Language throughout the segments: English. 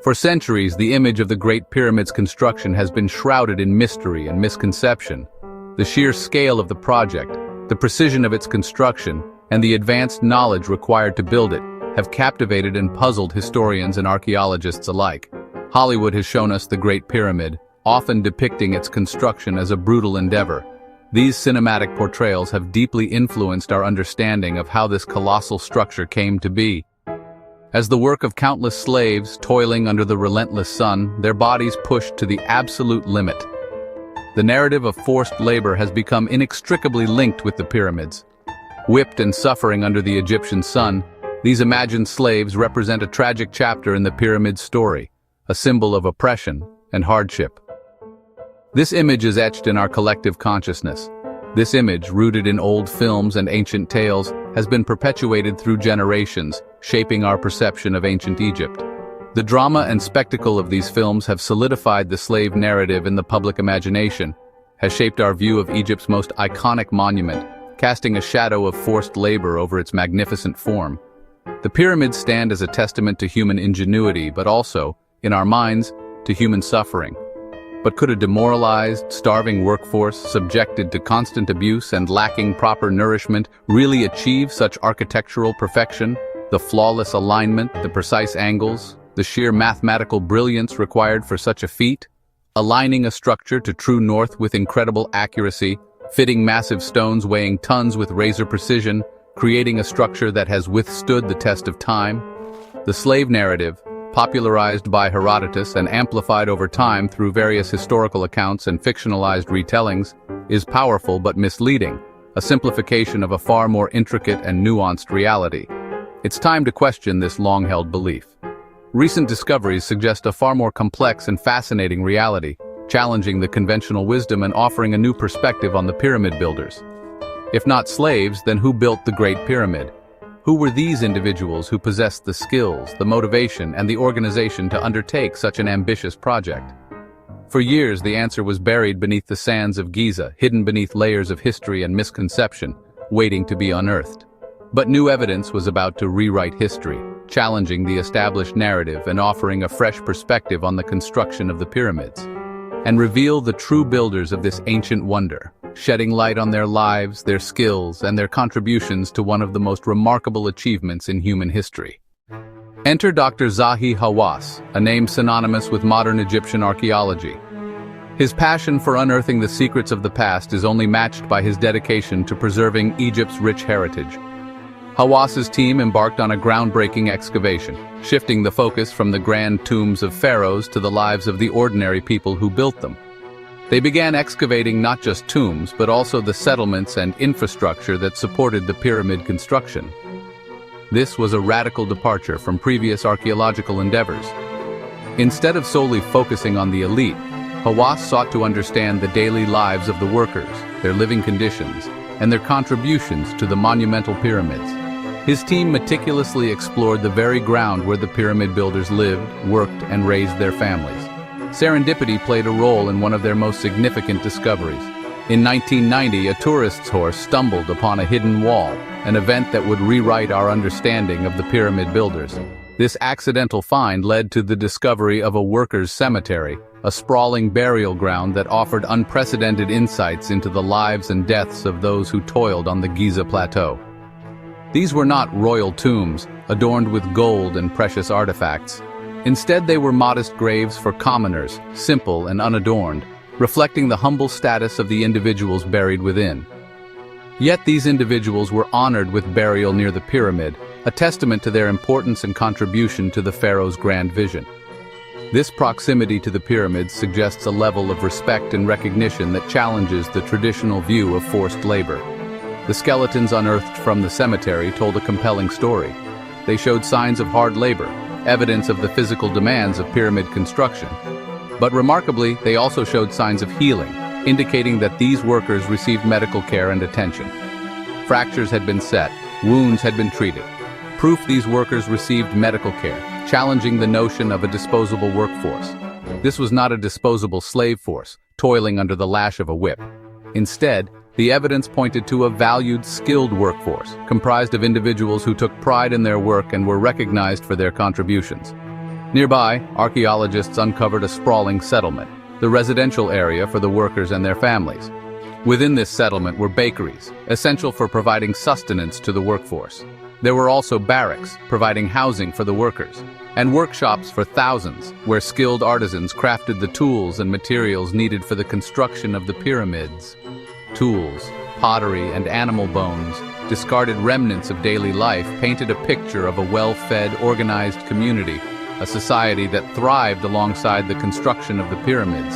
For centuries, the image of the Great Pyramid's construction has been shrouded in mystery and misconception. The sheer scale of the project, the precision of its construction, and the advanced knowledge required to build it have captivated and puzzled historians and archaeologists alike. Hollywood has shown us the Great Pyramid, often depicting its construction as a brutal endeavor. These cinematic portrayals have deeply influenced our understanding of how this colossal structure came to be. As the work of countless slaves toiling under the relentless sun, their bodies pushed to the absolute limit. The narrative of forced labor has become inextricably linked with the pyramids. Whipped and suffering under the Egyptian sun, these imagined slaves represent a tragic chapter in the pyramid's story, a symbol of oppression and hardship. This image is etched in our collective consciousness. This image, rooted in old films and ancient tales, has been perpetuated through generations, shaping our perception of ancient Egypt. The drama and spectacle of these films have solidified the slave narrative in the public imagination, has shaped our view of Egypt's most iconic monument, casting a shadow of forced labor over its magnificent form. The pyramids stand as a testament to human ingenuity, but also, in our minds, to human suffering. But could a demoralized, starving workforce, subjected to constant abuse and lacking proper nourishment, really achieve such architectural perfection? The flawless alignment, the precise angles, the sheer mathematical brilliance required for such a feat? Aligning a structure to true north with incredible accuracy, fitting massive stones weighing tons with razor precision, creating a structure that has withstood the test of time? The slave narrative, popularized by Herodotus and amplified over time through various historical accounts and fictionalized retellings, is powerful but misleading, a simplification of a far more intricate and nuanced reality. It's time to question this long-held belief. Recent discoveries suggest a far more complex and fascinating reality, challenging the conventional wisdom and offering a new perspective on the pyramid builders. If not slaves, then who built the Great Pyramid? Who were these individuals who possessed the skills, the motivation, and the organization to undertake such an ambitious project? For years, the answer was buried beneath the sands of Giza, hidden beneath layers of history and misconception, waiting to be unearthed. But new evidence was about to rewrite history, challenging the established narrative and offering a fresh perspective on the construction of the pyramids, and reveal the true builders of this ancient wonder, shedding light on their lives, their skills, and their contributions to one of the most remarkable achievements in human history. Enter Dr. Zahi Hawass, a name synonymous with modern Egyptian archaeology. His passion for unearthing the secrets of the past is only matched by his dedication to preserving Egypt's rich heritage. Hawass's team embarked on a groundbreaking excavation, shifting the focus from the grand tombs of pharaohs to the lives of the ordinary people who built them. They began excavating not just tombs, but also the settlements and infrastructure that supported the pyramid construction. This was a radical departure from previous archaeological endeavors. Instead of solely focusing on the elite, Hawass sought to understand the daily lives of the workers, their living conditions, and their contributions to the monumental pyramids. His team meticulously explored the very ground where the pyramid builders lived, worked, and raised their families. Serendipity played a role in one of their most significant discoveries. In 1990, a tourist's horse stumbled upon a hidden wall, an event that would rewrite our understanding of the pyramid builders. This accidental find led to the discovery of a workers' cemetery, a sprawling burial ground that offered unprecedented insights into the lives and deaths of those who toiled on the Giza Plateau. These were not royal tombs, adorned with gold and precious artifacts. Instead, they were modest graves for commoners, simple and unadorned, reflecting the humble status of the individuals buried within. Yet these individuals were honored with burial near the pyramid, a testament to their importance and contribution to the pharaoh's grand vision. This proximity to the pyramids suggests a level of respect and recognition that challenges the traditional view of forced labor. The skeletons unearthed from the cemetery told a compelling story. They showed signs of hard labor, evidence of the physical demands of pyramid construction. But remarkably, they also showed signs of healing, indicating that these workers received medical care and attention. Fractures had been set, wounds had been treated. Proof these workers received medical care, challenging the notion of a disposable workforce. This was not a disposable slave force, toiling under the lash of a whip. Instead, the evidence pointed to a valued, skilled workforce, comprised of individuals who took pride in their work and were recognized for their contributions. Nearby, archaeologists uncovered a sprawling settlement, the residential area for the workers and their families. Within this settlement were bakeries, essential for providing sustenance to the workforce. There were also barracks, providing housing for the workers, and workshops for thousands, where skilled artisans crafted the tools and materials needed for the construction of the pyramids. Tools, pottery, and animal bones, discarded remnants of daily life, painted a picture of a well-fed, organized community, a society that thrived alongside the construction of the pyramids.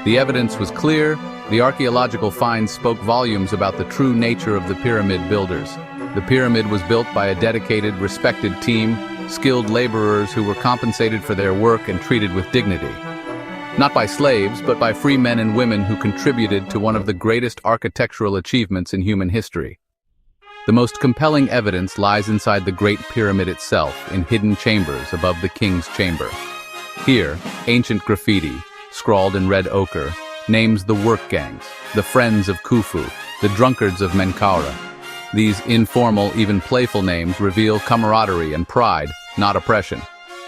The evidence was clear. The archaeological finds spoke volumes about the true nature of the pyramid builders. The pyramid was built by a dedicated, respected team, skilled laborers who were compensated for their work and treated with dignity. Not by slaves, but by free men and women who contributed to one of the greatest architectural achievements in human history. The most compelling evidence lies inside the Great Pyramid itself, in hidden chambers above the King's Chamber. Here, ancient graffiti, scrawled in red ochre, names the work gangs, the friends of Khufu, the drunkards of Menkaura. These informal, even playful names reveal camaraderie and pride, not oppression.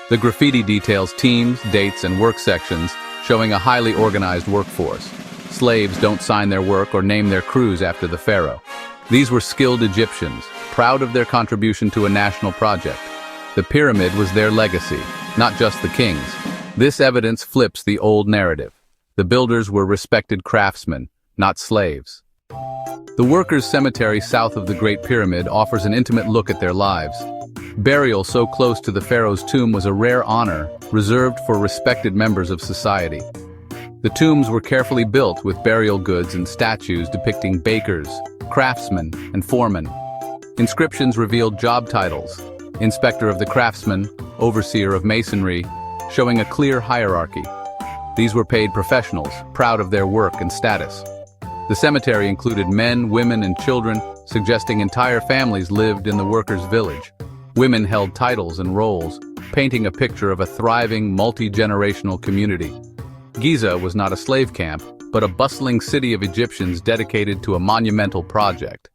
The graffiti details teams, dates, and work sections, showing a highly organized workforce. Slaves don't sign their work or name their crews after the pharaoh. These were skilled Egyptians, proud of their contribution to a national project. The pyramid was their legacy, not just the king's. This evidence flips the old narrative. The builders were respected craftsmen, not slaves. The workers' cemetery south of the Great Pyramid offers an intimate look at their lives. Burial so close to the pharaoh's tomb was a rare honor, reserved for respected members of society. The tombs were carefully built with burial goods and statues depicting bakers, craftsmen, and foremen. Inscriptions revealed job titles: Inspector of the Craftsmen, Overseer of Masonry, showing a clear hierarchy. These were paid professionals, proud of their work and status. The cemetery included men, women, and children, suggesting entire families lived in the workers' village. Women held titles and roles, painting a picture of a thriving, multi-generational community. Giza was not a slave camp, but a bustling city of Egyptians dedicated to a monumental project.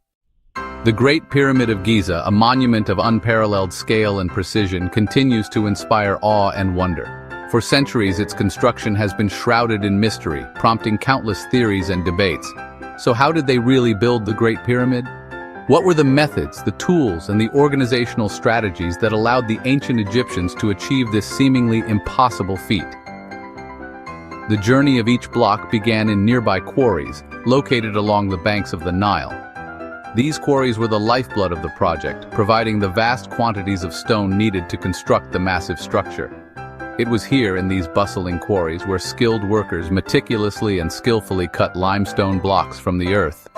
The Great Pyramid of Giza, a monument of unparalleled scale and precision, continues to inspire awe and wonder. For centuries, its construction has been shrouded in mystery, prompting countless theories and debates. So how did they really build the Great Pyramid? What were the methods, the tools, and the organizational strategies that allowed the ancient Egyptians to achieve this seemingly impossible feat? The journey of each block began in nearby quarries, located along the banks of the Nile. These quarries were the lifeblood of the project, providing the vast quantities of stone needed to construct the massive structure. It was here in these bustling quarries where skilled workers meticulously and skillfully cut limestone blocks from the earth.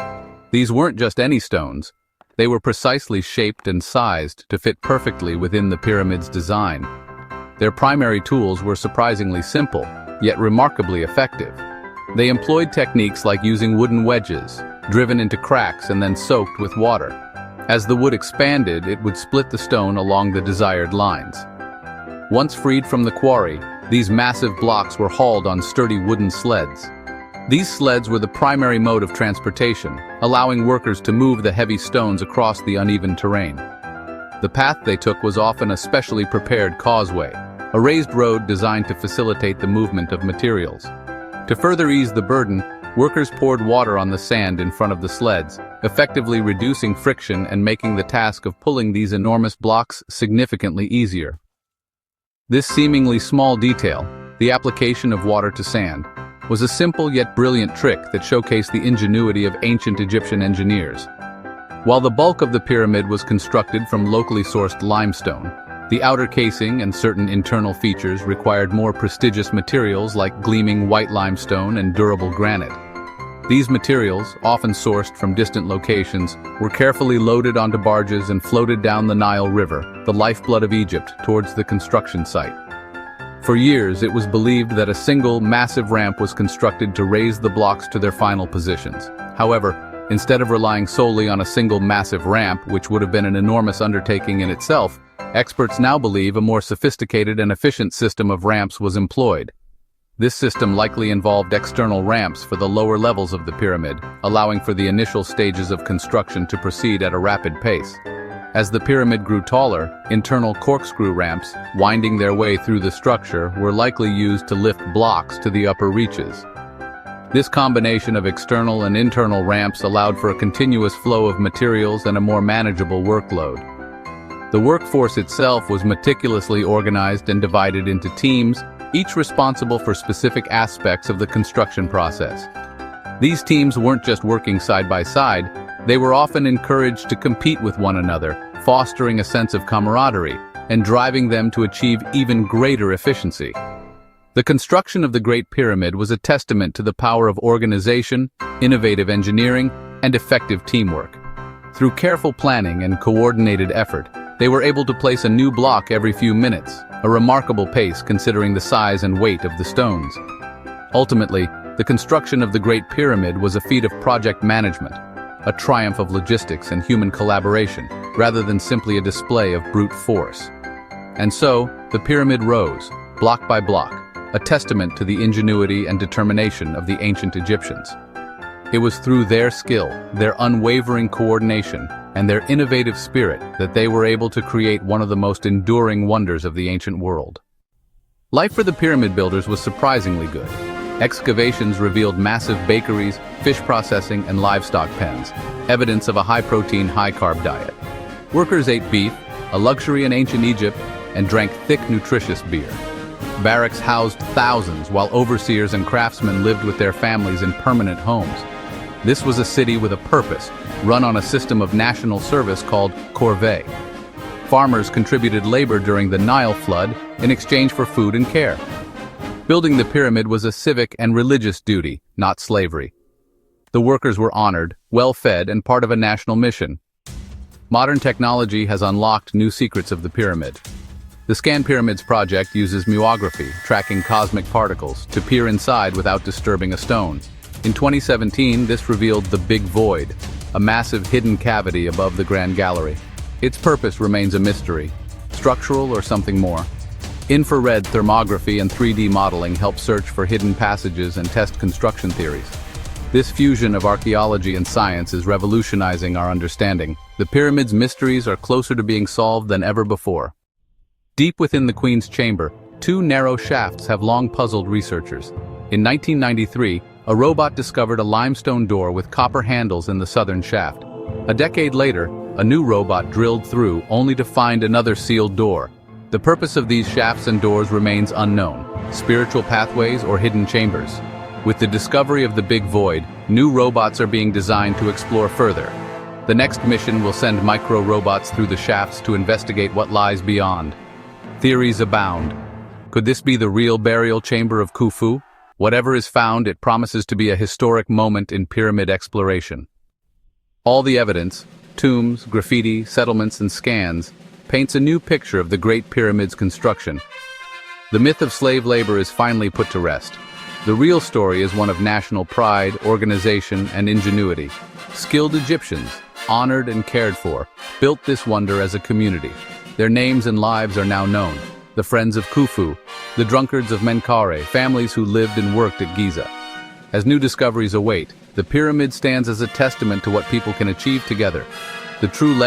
These weren't just any stones. They were precisely shaped and sized to fit perfectly within the pyramid's design. Their primary tools were surprisingly simple, yet remarkably effective. They employed techniques like using wooden wedges, driven into cracks and then soaked with water. As the wood expanded, it would split the stone along the desired lines. Once freed from the quarry, these massive blocks were hauled on sturdy wooden sleds. These sleds were the primary mode of transportation, allowing workers to move the heavy stones across the uneven terrain. The path they took was often a specially prepared causeway, a raised road designed to facilitate the movement of materials. To further ease the burden, workers poured water on the sand in front of the sleds, effectively reducing friction and making the task of pulling these enormous blocks significantly easier. This seemingly small detail, the application of water to sand, was a simple yet brilliant trick that showcased the ingenuity of ancient Egyptian engineers. While the bulk of the pyramid was constructed from locally sourced limestone, the outer casing and certain internal features required more prestigious materials like gleaming white limestone and durable granite. These materials, often sourced from distant locations, were carefully loaded onto barges and floated down the Nile River, the lifeblood of Egypt, towards the construction site. For years, it was believed that a single, massive ramp was constructed to raise the blocks to their final positions. However, instead of relying solely on a single massive ramp, which would have been an enormous undertaking in itself, experts now believe a more sophisticated and efficient system of ramps was employed. This system likely involved external ramps for the lower levels of the pyramid, allowing for the initial stages of construction to proceed at a rapid pace. As the pyramid grew taller, internal corkscrew ramps, winding their way through the structure, were likely used to lift blocks to the upper reaches. This combination of external and internal ramps allowed for a continuous flow of materials and a more manageable workload. The workforce itself was meticulously organized and divided into teams, each responsible for specific aspects of the construction process. These teams weren't just working side by side, they were often encouraged to compete with one another, fostering a sense of camaraderie and driving them to achieve even greater efficiency. The construction of the Great Pyramid was a testament to the power of organization, innovative engineering, and effective teamwork. Through careful planning and coordinated effort, they were able to place a new block every few minutes, a remarkable pace considering the size and weight of the stones. Ultimately, the construction of the Great Pyramid was a feat of project management, a triumph of logistics and human collaboration, rather than simply a display of brute force. And so, the pyramid rose, block by block, a testament to the ingenuity and determination of the ancient Egyptians. It was through their skill, their unwavering coordination, and their innovative spirit that they were able to create one of the most enduring wonders of the ancient world. Life for the pyramid builders was surprisingly good. Excavations revealed massive bakeries, fish processing, and livestock pens, evidence of a high-protein, high-carb diet. Workers ate beef, a luxury in ancient Egypt, and drank thick, nutritious beer. Barracks housed thousands, while overseers and craftsmen lived with their families in permanent homes. This was a city with a purpose, run on a system of national service called corvée. Farmers contributed labor during the Nile flood in exchange for food and care. Building the pyramid was a civic and religious duty, not slavery. The workers were honored, well-fed, and part of a national mission. Modern technology has unlocked new secrets of the pyramid. The Scan Pyramids project uses muography, tracking cosmic particles, to peer inside without disturbing a stone. In 2017, this revealed the Big Void, a massive hidden cavity above the Grand Gallery. Its purpose remains a mystery, structural or something more. Infrared thermography and 3D modeling help search for hidden passages and test construction theories. This fusion of archaeology and science is revolutionizing our understanding. The pyramid's mysteries are closer to being solved than ever before. Deep within the Queen's chamber, two narrow shafts have long puzzled researchers. In 1993, a robot discovered a limestone door with copper handles in the southern shaft. A decade later, a new robot drilled through, only to find another sealed door. The purpose of these shafts and doors remains unknown, spiritual pathways or hidden chambers. With the discovery of the Big Void, new robots are being designed to explore further. The next mission will send micro-robots through the shafts to investigate what lies beyond. Theories abound. Could this be the real burial chamber of Khufu? Whatever is found, it promises to be a historic moment in pyramid exploration. All the evidence, tombs, graffiti, settlements, and scans, paints a new picture of the Great Pyramid's construction. The myth of slave labor is finally put to rest. The real story is one of national pride, organization, and ingenuity. Skilled Egyptians, honored and cared for, built this wonder as a community. Their names and lives are now known. The Friends of Khufu, the Drunkards of Menkaure, families who lived and worked at Giza. As new discoveries await, the pyramid stands as a testament to what people can achieve together. The true legacy